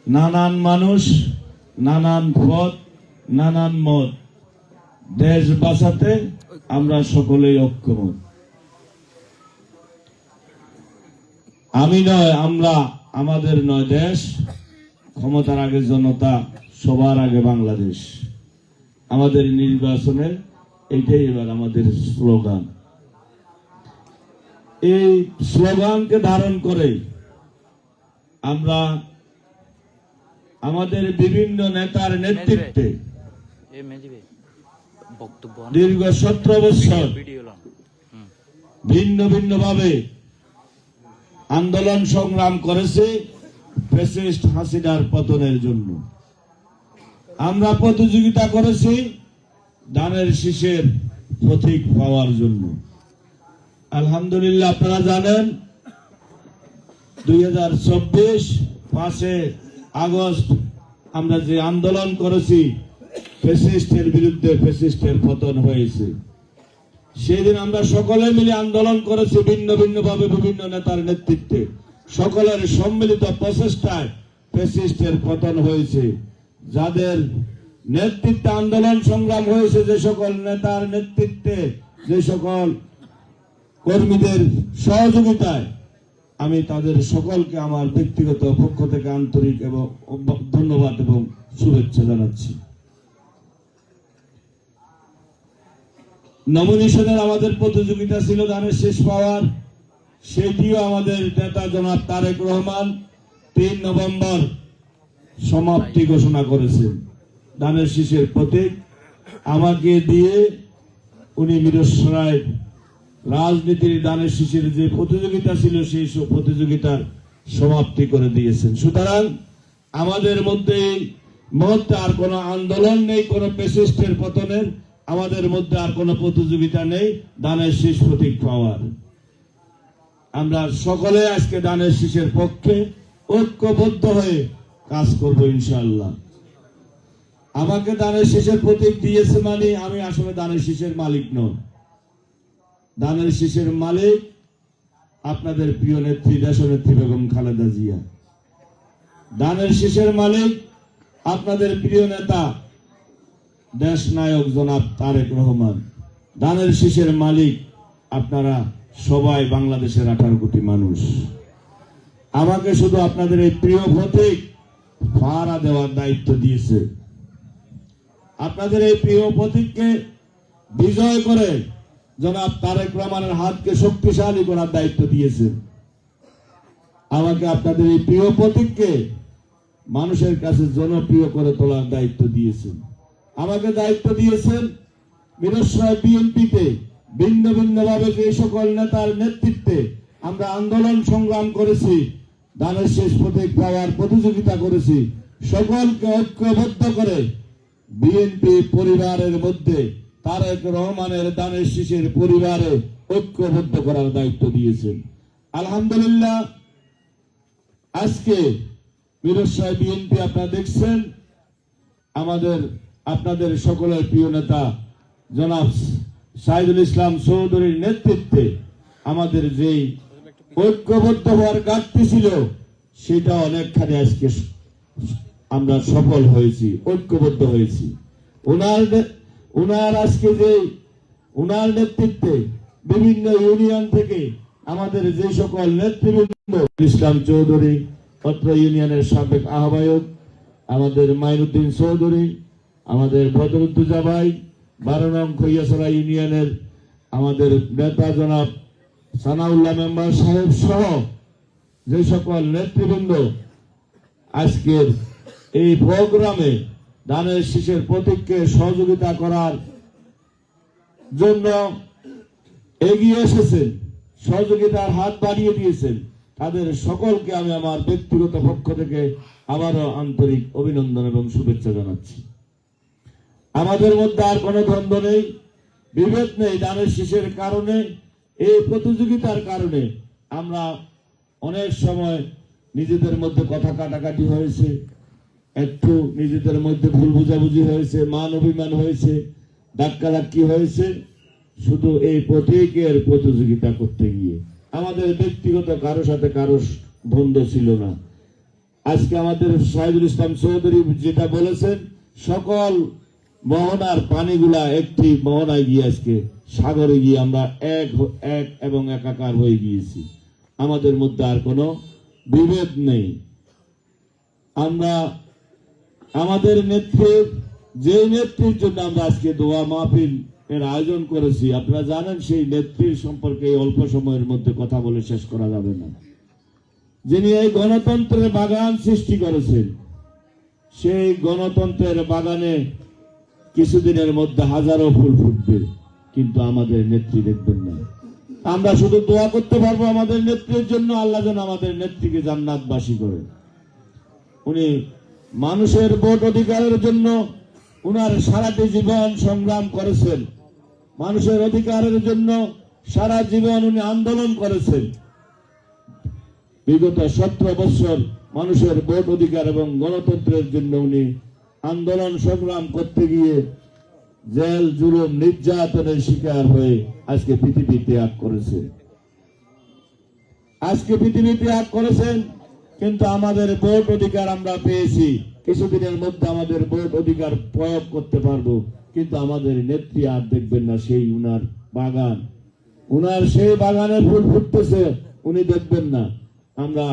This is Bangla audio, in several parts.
নানান মানুষ, নানান পথ, নানান মত, দেশ বাঁচাতে আমরা সকলেই ঐক্যমত। আমি নয়, আমরা, আমাদের নয় দেশ, ক্ষমতার আগে জনতা, সবার আগে বাংলাদেশ। আমাদের নির্বাচনে এইটাই এবার আমাদের স্লোগান। এই স্লোগানকে ধারণ করে আমরা আমাদের বিভিন্ন নেতার নেতৃত্বে দীর্ঘ 17 বছর ভিন্ন ভিন্ন ভাবে আন্দোলন সংগ্রাম করেছে ফ্যাসিস্ট হাসিনার পতনের জন্য। আমরা প্রতিযোগিতা করেছি ধানের শীষের প্রতীক পাওয়ার জন্য। আলহামদুলিল্লাহ, আপনারা জানেন 2024 5 আগস্ট আমরা যে আন্দোলন করেছি ফ্যাসিস্টের বিরুদ্ধে, ফ্যাসিস্টের পতন হয়েছে। সেদিন আমরা সকলে মিলে আন্দোলন করেছি ভিন্ন ভিন্ন ভাবে, বিভিন্ন নেতার নেতৃত্বে, সকলের সম্মিলিত প্রচেষ্টায় ফ্যাসিস্টের পতন হয়েছে। যাদের নেতৃত্বে আন্দোলন সংগ্রাম হয়েছে, যে সকল নেতার নেতৃত্বে, যে সকল কর্মীদের সহযোগিতায়, আমি তাদের সকলকে আমার ব্যক্তিগত পক্ষ থেকে আন্তরিক এবং ধন্যবাদ এবং শুভেচ্ছা জানাচ্ছি। নমিনেশনের আমাদের প্রতিযোগিতা ছিল ধানের শীষ পাওয়ার, সেটিও আমাদের নেতা জনাব তারেক রহমান 3 নভেম্বর সমাপ্তি ঘোষণা করেছেন। ধানের শীষের প্রতীক আমাকে দিয়ে উনি মিরসরাই রাজনীতির ধানের শীষের যে প্রতিযোগিতা ছিল সেই প্রতিযোগিতার সমাপ্তি করে দিয়েছেন। সুতরাং আমাদের মধ্যে আর কোনো আন্দোলন নেই, কোনো ফ্যাসিস্টের পতনের, আমাদের মধ্যে আর কোনো প্রতিযোগিতা নেই ধানের শীষ প্রতীক পাওয়ার। আমরা সকলে আজকে ধানের শীষের পক্ষে ঐক্যবদ্ধ হয়ে কাজ করব ইনশাআল্লাহ। আমাকে ধানের শীষের প্রতীক দিয়েছে মানে আমি আসলে ধানের শীষের মালিক নই। ধানের শীষের মালিক আপনাদের প্রিয় নেত্রী, দেশনেত্রী বেগম খালেদা জিয়া। ধানের শীষের মালিক আপনাদের প্রিয় নেতা দেশ নায়ক জনাব তারেক রহমান। ধানের শীষের মালিক আপনারা সবাই, বাংলাদেশের 18 কোটি মানুষ। আমাকে শুধু আপনাদের এই প্রিয় প্রতীক পাহারা দেওয়ার দায়িত্ব দিয়েছে। আপনাদের এই প্রিয় প্রতীককে বিজয় করে জনাব তারেক রহমানের হাতকে শক্তিশালী করার দায়িত্ব দিয়েছেন। আমাকে আপনাদের এই প্রিয় প্রতীককে মানুষের কাছে জনপ্রিয় করে তোলার দায়িত্ব দিয়েছেন। আমাকে দায়িত্ব দিয়েছেন মিরসরাই বিএনপিতে ভিন্ন ভিন্ন ভাবে যে সকল নেতার নেতৃত্বে আমরা আন্দোলন সংগ্রাম করেছি, ধানের শীষ প্রতীক পাওয়ার প্রতিযোগিতা করেছি, সকলকে ঐক্যবদ্ধ করে বিএনপি পরিবারের মধ্যে তারেক রহমানের ধানের শীষের পরিবারে ঐক্যবদ্ধ করার দায়িত্ব দিয়েছেন। আলহামদুলিল্লাহ, আজকে মিরসরাই বিএনপি আপনারা দেখছেন আপনাদের সকলের প্রিয় নেতা জনাব সাইদুল ইসলাম চৌধুরীর নেতৃত্বে আমাদের যেই ঐক্যবদ্ধ হওয়ার ঘাটতি ছিল সেটা অনেকখানি আজকে আমরা সফল হয়েছি, ঐক্যবদ্ধ হয়েছি। উনার নেতৃত্বে বিভিন্ন ইউনিয়ন থেকে আমাদের যে সকল নেতৃবৃন্দ, ইসলাম চৌধুরী অত্র ইউনিয়নের সাবেক আহ্বায়ক, আমাদের মাইনুদ্দিন চৌধুরী, আমাদের বদরুদ্দোজা ভাই, 12 নং খৈয়াছড়া ইউনিয়নের আমাদের নেতা জনাব সানাউল্লাহ মেম্বার সাহেব সহ যে সকল নেতৃবৃন্দ আজকের এই প্রোগ্রামে ধানের শীষের প্রতীককে সহযোগিতা করার জন্য এগিয়ে এসেছেন, সহযোগিতার হাত বাড়িয়ে দিয়েছেন, তাদের সকলকে আমি আমার ব্যক্তিগত পক্ষ থেকে আবারও আন্তরিক অভিনন্দন এবং শুভেচ্ছা জানাচ্ছি। আমাদের মধ্যে আর কোনো দ্বন্দ্ব নেই, বিভেদ নেই। ধানের শীষের কারণে, এই প্রতিযোগিতার কারণে আমরা অনেক সময় নিজেদের মধ্যে কথা কাটাকাটি হয়েছে, একটু নিজেদের মধ্যে ভুল বুঝাবুঝি হয়েছে, মান অভিমান হয়েছে, ধাক্কাধাক্কি হয়েছে, শুধু এই প্রতীকের প্রতিযোগিতা করতে গিয়ে। আমাদের ব্যক্তিগত কারো সাথে কারো দ্বন্দ্ব ছিল না। আজকে আমাদের শাহিদুল ইসলাম চৌধুরী যেটা বলেছেন, সকল মোহনার পানিগুলা একটি মোহনায় গিয়ে আজকে সাগরে গিয়ে আমরা এক এবং একাকার হয়ে গিয়েছি। আমাদের মধ্যে আর কোনো বিভেদ নেই। আমরা আমাদের নেত্রীর, যে নেত্রীর জন্য আমরা আজকে দোয়া মাহফিল এর আয়োজন করেছি, আপনারা জানেন সেই নেত্রীর সম্পর্কে অল্প সময়ের মধ্যে কথা বলে শেষ করা যাবে না। যিনি এই গণতন্ত্রের বাগান সৃষ্টি করেছেন, সেই গণতন্ত্রের বাগানে কিছুদিনের মধ্যে হাজারো ফুল ফুটবে, কিন্তু আমাদের নেত্রী দেখবেন না। আমরা শুধু দোয়া করতে পারবো আমাদের নেত্রীর জন্য, আল্লাহ যেন আমাদের নেত্রীকে জান্নাতবাসী করেন। উনি মানুষের ভোট অধিকারের জন্য উনার সারাটি জীবন সংগ্রাম করেছেন। মানুষের অধিকারের জন্য সারা জীবন উনি আন্দোলন করেছেন। বিগত 17 বছর মানুষের ভোট অধিকার এবং গণতন্ত্রের জন্য উনি আন্দোলন সংগ্রাম করতে গিয়ে জেল জুলুম নির্যাতনের শিকার হয়ে আজকে পৃথিবী ত্যাগ করেছে। কিন্তু আমাদের ভোট অধিকার আমরা পেয়েছি। কিছুদিনের মধ্যে আমাদের ভোট অধিকার প্রয়োগ করতে পারবো, কিন্তু আমাদের নেত্রী আর দেখবেন না সেই উনার বাগান, উনার সেই বাগানে ফুল ফুটতেছে উনি দেখবেন না। আমরা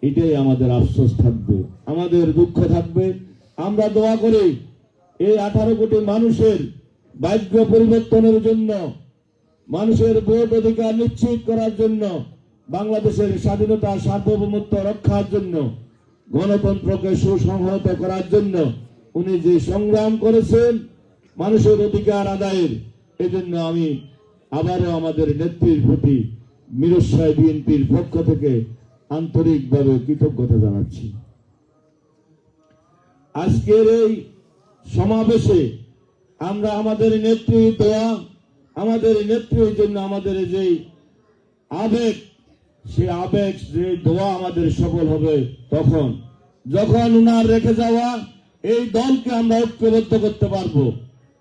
এটাই আমাদের আফসোস থাকবে, আমাদের দুঃখ থাকবে। আমরা দোয়া করি এই 18 কোটি মানুষের ভাগ্য পরিবর্তনের জন্য, মানুষের ভোট অধিকার নিশ্চিত করার জন্য, বাংলাদেশের স্বাধীনতা সার্বভৌমত্ব রক্ষার জন্য, গণতন্ত্রকে সুসংহত করার জন্য উনি যে সংগ্রাম করেছেন মানুষের অধিকার আদায়ের, এজন্য আমি আবারও আমাদের নেত্রীর প্রতি মিরসরাই বিএনপির পক্ষ থেকে আন্তরিকভাবে কৃতজ্ঞতা জানাচ্ছি। আজকের এই সমাবেশে আমরা আমাদের নেত্রীর দোয়া, আমাদের নেত্রীর জন্য আমাদের যে আবেগ, সে আবেগ, যে দোয়া আমাদের সফল হবে তখন যখন উনার রেখে যাওয়া এই দলকে আমরা ঐক্যবদ্ধ করতে পারবো।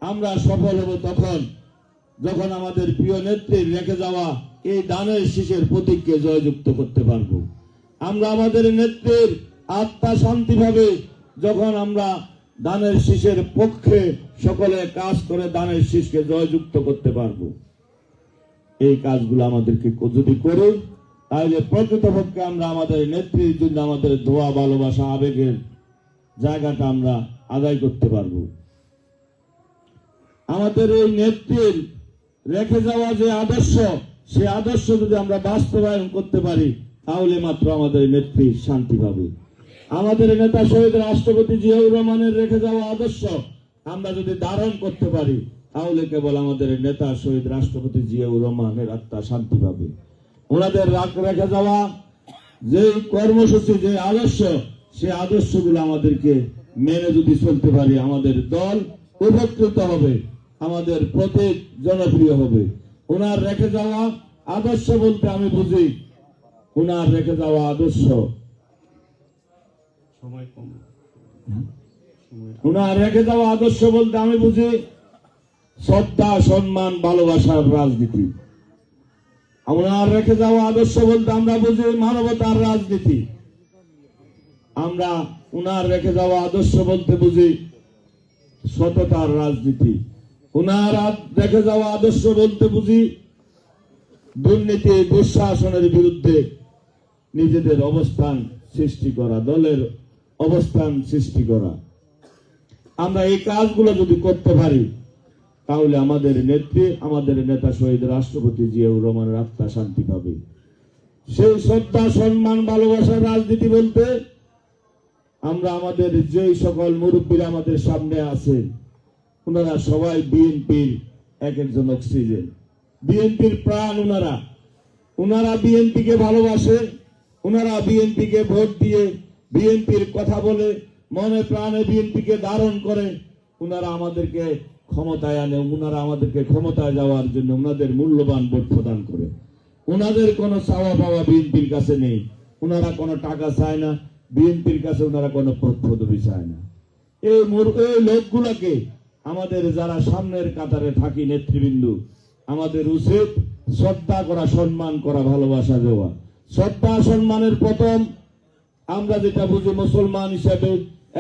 আমরা সফল হব তখন যখন আমাদের প্রিয় নেত্রীর রেখে যাওয়া এই দানের শীষের প্রতীককে জয়যুক্ত করতে পারবো। আমরা আমাদের নেত্রীর আত্মা শান্তি পাবে যখন আমরা দানের শীষের পক্ষে সকলে কাজ করে দানের শীষকে জয়যুক্ত করতে পারবো। এই কাজগুলো আমাদেরকে যদি করি, তাহলে প্রকৃতপক্ষে আমরা আমাদের নেত্রীর জন্য আমাদের দোয়া, ভালোবাসা, আবেগের জায়গাটা আমরা আদায় করতে পারবো। আমাদের এই নেত্রীর রেখে যাওয়া যে আদর্শ, সে আদর্শ যদি আমরা বাস্তবায়ন করতে পারি, তাহলে মাত্র আমাদের নেত্রী শান্তি পাবে। আমাদের নেতা শহীদ রাষ্ট্রপতি জিয়াউর রহমানের রেখে যাওয়া আদর্শ আমরা যদি ধারণ করতে পারি, তাহলে কেবল আমাদের নেতা শহীদ রাষ্ট্রপতি জিয়াউর রহমানের আত্মা শান্তি পাবে। ওনাদের রেখে যাওয়া যে কর্মসূচি, যে আদর্শ, সে আদর্শগুলো আমাদেরকে মেনে যদি চলতে পারি, আমাদের দল উপকৃত হবে, আমাদের প্রতীক জনপ্রিয় হবে। ওনার রেখে যাওয়া আদর্শ বলতে আমি বুঝি, ওনার রেখে যাওয়া আদর্শ, ওনার রেখে যাওয়া আদর্শ বলতে আমি বুঝি শ্রদ্ধা, সম্মান, ভালোবাসার রাজনীতি। ওনার রেখে যাওয়া আদর্শ বলতে আমরা বুঝি মানবতার রাজনীতি। আমরা ওনার রেখে যাওয়া আদর্শ বলতে বুঝি সততার রাজনীতি। ওনার রেখে যাওয়া আদর্শ বলতে বুঝি দুর্নীতি, দুঃশাসনের বিরুদ্ধে নিজেদের অবস্থান সৃষ্টি করা, দলের অবস্থান সৃষ্টি করা। আমরা এই কাজগুলো যদি করতে পারি, তাহলে আমাদের নেত্রী, আমাদের নেতা শহীদ রাষ্ট্রপতি জিয়াউর রহমানের আত্মা শান্তি পাবে। সেই শ্রদ্ধা, সম্মান, ভালোবাসার রাজনীতি বলতে আমরা আমাদের যে সকল মুরব্বীরা আমাদের সামনে আছেন, ওনারা সবাই বিএনপির এক একজন অক্সিজেন, বিএনপির প্রাণ। ওনারা বিএনপিকে ভালোবাসে, ওনারা বিএনপিকে ভোট দিয়ে, বিএনপির কথা বলে, মনে প্রাণে বিএনপিকে ধারণ করে ওনারা আমাদেরকে ক্ষমতায় আনে, ওনারা আমাদেরকে ক্ষমতায় যাওয়ার জন্য ওনাদের মূল্যবান ভোট প্রদান করে। ওনাদের কোনো চাওয়া পাওয়া বিএনপির কাছে নেই, ওনারা কোনো টাকা চায় না বিএনপির কাছে, ওনারা কোনো পদবি চায় না। এই লোকগুলোকে আমাদের যারা সামনের কাতারে থাকি নেতৃবৃন্দ, আমাদের উচিত শ্রদ্ধা করা, সম্মান করা, ভালোবাসা দেওয়া। শ্রদ্ধা সম্মানের প্রথম আমরা যেটা বুঝি মুসলমান হিসেবে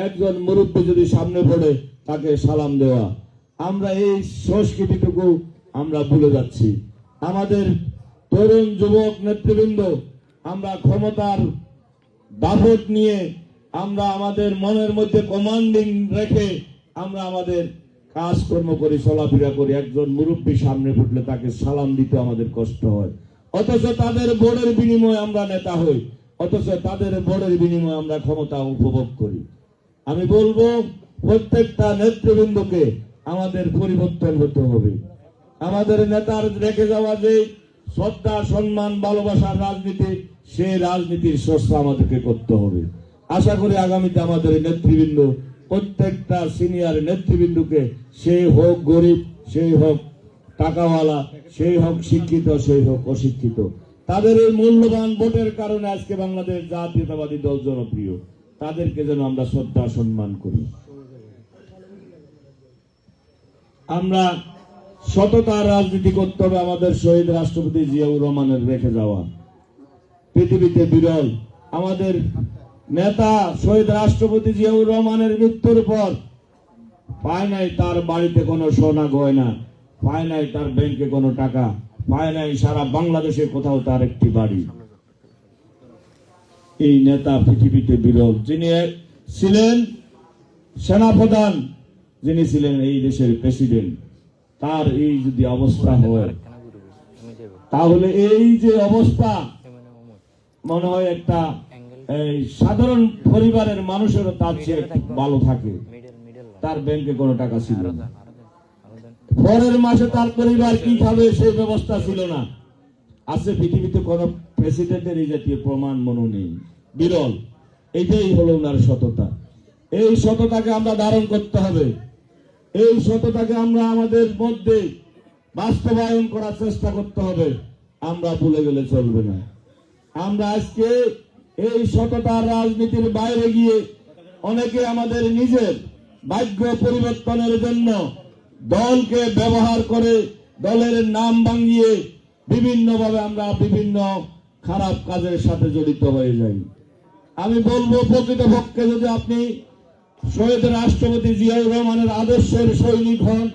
একজন মুরব্বী যদি সামনে পড়ে তাকে সালাম দেওয়া, আমরা এই সংস্কৃতিটুকু আমরা ভুলে যাচ্ছি। আমাদের তরুণ যুবক নেতৃবৃন্দ আমরা ক্ষমতার দাপট নিয়ে আমরা আমাদের মনের মধ্যে কমান্ডিং রেখে আমরা আমাদের কাজকর্ম করি, চলাফেরা করি। একজন মুরব্বী সামনে ফুটলে তাকে সালাম দিতে আমাদের কষ্ট হয়, অথচ তাদের ভোটের বিনিময়ে আমরা নেতা হই, অথচ তাদের ভোটের বিনিময়ে আমরা ক্ষমতা উপভোগ করি। আমি বলবো প্রত্যেকটা নেতৃবৃন্দকে আমাদের পরিবর্তন হতে হবে। আমাদের নেতার রেখে যাওয়া যে শ্রদ্ধা, সম্মান, ভালোবাসার রাজনীতি, সেই রাজনীতির চর্চা আমাদেরকে করতে হবে। আশা করি আগামীতে আমাদের নেতৃবৃন্দ, প্রত্যেকটা সিনিয়র নেতৃবৃন্দকে, সেই হোক গরিব, সেই হোক টাকাওয়ালা, সেই হোক শিক্ষিত, সেই হোক অশিক্ষিত, তাদের এই মূল্যবান ভোটের কারণে আজকে বাংলাদেশ জাতীয়তাবাদী দল জনপ্রিয়, তাদেরকে যেন আমরা শ্রদ্ধা সম্মান করি। আমরা সততার রাজনীতি করতে হবে। আমাদের শহীদ রাষ্ট্রপতি জিয়াউর রহমানের রেখে যাওয়া পৃথিবীতে বিরল। আমাদের নেতা শহীদ রাষ্ট্রপতি জিয়াউর রহমানের মৃত্যুর পর পায় নাই তার বাড়িতে কোনো সোনা গয়না, পায় নাই তার ব্যাংকে কোনো টাকা, পায় নাই সারা বাংলাদেশে কোথাও তার একটি বাড়ি। এই নেতা পৃথিবীতে বিরল, যিনি ছিলেন সেনাপ্রধান, যিনি ছিলেন এই দেশের প্রেসিডেন্ট, তার এই যদি অবস্থা হয়, তাহলে এই যে অবস্থা, মনে হয় একটা এই সাধারণ পরিবারের মানুষেরও তার চেয়ে ভালো থাকে। তার ব্যাংকে কোনো টাকা ছিল না, পরের মাসে তার পরিবার কি খাবে সেই ব্যবস্থা ছিল না। আছে পৃথিবীতে কোন প্রেসিডেন্টের এই জাতীয় প্রমাণ মনে নেই, বিরল। এটাই হলো ওনার সততা। এই সততাকে আমরা ধারণ করতে হবে। এই সততাকে আমরা আমাদের মধ্যে বাস্তবায়ন করার চেষ্টা করতে হবে। আমরা ভুলে গেলে চলবে না। আমরা আজকে এই সততার রাজনীতির বাইরে গিয়ে অনেকে আমাদের নিজের ভাগ্য পরিবর্তনের জন্য দলকে ব্যবহার করে, দলের নাম ভাঙিয়ে বিভিন্নভাবে আমরা বিভিন্ন খারাপ কাজের সাথে জড়িত হয়ে যাই। আমি বলবো, প্রকৃতপক্ষে যদি আপনি শহীদ রাষ্ট্রপতি জিয়াউর রহমানের আদর্শের সৈনিক হন,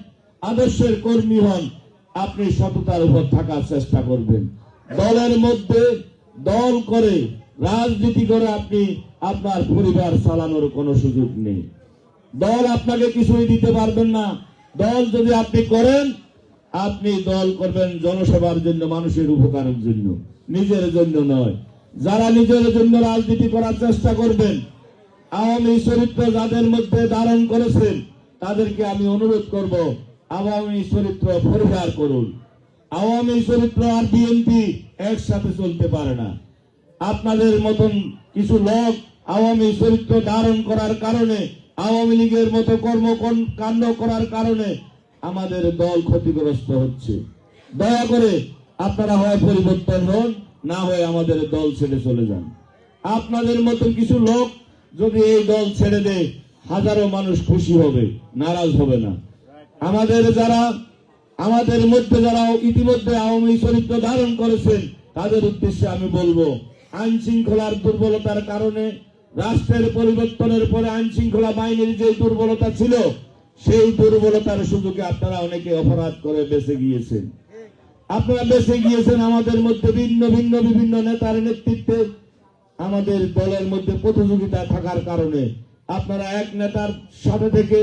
আদর্শের কর্মী হন, আপনি সততার উপর থাকার চেষ্টা করবেন। দলের মধ্যে দল করে রাজনীতি করে আপনি আপনার পরিবার চালানোর কোনো সুযোগ নেই। দল আপনাকে কিছুই দিতে পারবেন না। দল যদি আপনি করেন, আপনি দল করবেন জনসেবার জন্য, মানুষের উপকারের জন্য, নিজের জন্য নয়। যারা নিজের জন্য রাজনীতি করার চেষ্টা করবেন, আওয়ামী চরিত্র যাদের মধ্যে ধারণ করেছেন, তাদেরকে আমি অনুরোধ করব, আওয়ামী চরিত্র পরিহার করুন। আওয়ামী চরিত্র আর বিএনপি একসাথে চলতে পারে না। আপনাদের মতন কিছু লোক আওয়ামী চরিত্র ধারণ করার কারণে, আওয়ামী লীগের মতো কর্মকাণ্ড করার কারণে আমাদের দল ক্ষতিগ্রস্ত হচ্ছে। দয়া করে আপনারা হয় পরিবর্তন হন, না হয় আমাদের দল ছেড়ে চলে যান। আপনাদের মতন কিছু লোক যদি এই দল ছেড়ে দেয়, হাজারো মানুষ খুশি হবে, নারাজ হবে না। আমাদের মধ্যে যারা ইতিমধ্যে আওয়ামী চরিত্র ধারণ করেছেন, তাদের উদ্দেশ্যে আমি বলবো, আইন শৃঙ্খলার দুর্বলতার কারণে, রাষ্ট্রের পরিবর্তনের পরে আইন শৃঙ্খলা বাহিনীর যে দুর্বলতা ছিল, সেই দুর্বলতার সুযোগে আপনারা অনেকে অপরাধ করে বেঁচে গিয়েছেন। আমাদের মধ্যে বিভিন্ন নেতার নেতৃত্বে আমাদের দলের মধ্যে প্রতিযোগিতা থাকার কারণে আপনারা এক নেতার সাথে থেকে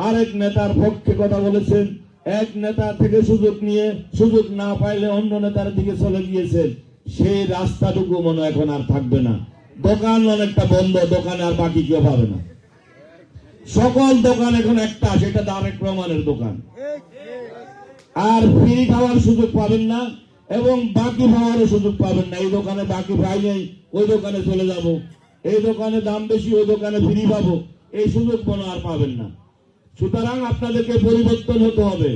আরেক নেতার পক্ষে কথা বলেছেন, এক নেতা থেকে সুযোগ না পাইলে অন্য নেতার দিকে চলে গিয়েছেন। সেই রাস্তাটুকু মনে এখন আর থাকবে না। দোকান অনেকটা বন্ধ, দোকানে আর বাকি কেউ পাবে না। সকল দোকান এখন একটা, সেটা তারেক রহমানের দোকান। আর ফ্রি খাওয়ার সুযোগ পাবেন না এবং বাকি খাওয়ারও সুযোগ পাবেন না। এই দোকানে বাকি পাই নাই, ওই দোকানে চলে যাব, এই দোকানে দাম বেশি, ওই দোকানে ফ্রি পাবো, এই সুযোগ মনে আর পাবেন না। সুতরাং আপনাদেরকে পরিবর্তন হতে হবে।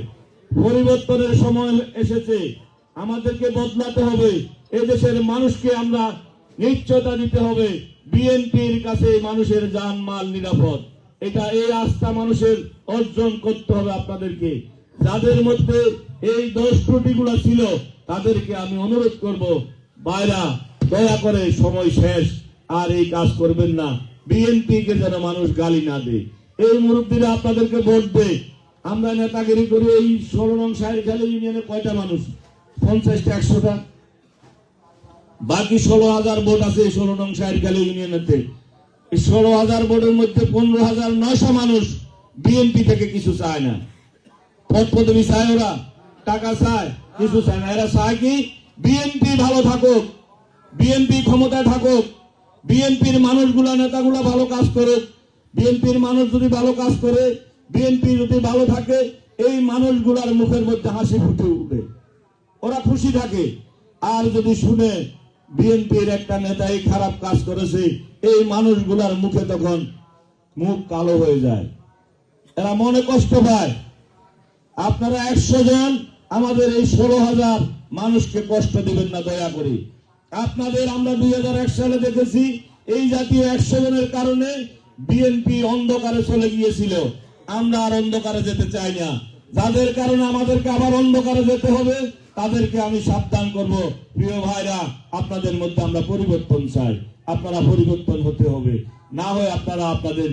পরিবর্তনের সময় এসেছে, আমাদেরকে বদলাতে হবে। এদেশের মানুষকে আমরা নিশ্চয়তা দিতে হবে, বিএনপির কাছে মানুষের জান মাল নিরাপদ। এই আস্থা মানুষের অর্জন করতে হবে আপনাদেরকে। যাদের মধ্যে এই দোষ ত্রুটিগুলো ছিল, তাদেরকে আমি অনুরোধ করব, ভাইরা দয়া করে সময় শেষ, আর এই কাজ করবেন না, বিএনপি কে যেন মানুষ গালি না দেয়। এই মুরব্বীরা আপনাদেরকে ভোট দেয়। আমরা নেতাগিরি করে এই 16 নং সাহেরখালী ইউনিয়নে কয়টা মানুষ? 50টা 100টা, বাকি 16,000 ভোট আছে 16 নং সাহেরখালী ইউনিয়নেতে। এই 16,000 ভোটের মধ্যে 15,900 মানুষ বিএনপি থেকে কিছু চায় না। পদ পদবি চায়, ওরা টাকা চায়, কিছু চায় না। এরা চায় কি বিএনপি ভালো থাকুক, বিএনপি ক্ষমতায় থাকুক, বিএনপির মানুষগুলা নেতাগুলা ভালো কাজ করুক। বিএনপির মানুষ যদি ভালো কাজ করে, বিএনপি যদি ভালো থাকে, এই মানুষগুলার মুখের মধ্যে হাসি ফুটে উঠে, ওরা খুশি থাকে। আর যদি শুনে বিএনপির একটা নেতাই খারাপ কাজ করেছে, এই মানুষগুলার মুখে তখন মুখ কালো হয়ে যায়, এরা মনে কষ্ট পায়। আপনারা 100 জন আমাদের এই 16,000 মানুষকে কষ্ট দিবেন না দয়া করে। আপনাদের আমরা 2001 সালে দেখেছি, এই জাতীয় 100 জনের কারণে বিএনপি অন্ধকারে চলে গিয়েছিল। আমরা আর অন্ধকারে যেতে চাই না। যাদের কারণে আমাদেরকে আবার অন্ধকারে যেতে হবে, তাদেরকে আমি সাবধান করব, প্রিয় ভাইরা, আপনাদের মধ্যে আমরা পরিবর্তন চাই। আপনারা পরিবর্তন হতে হবে, না হয় আপনারা আপনাদের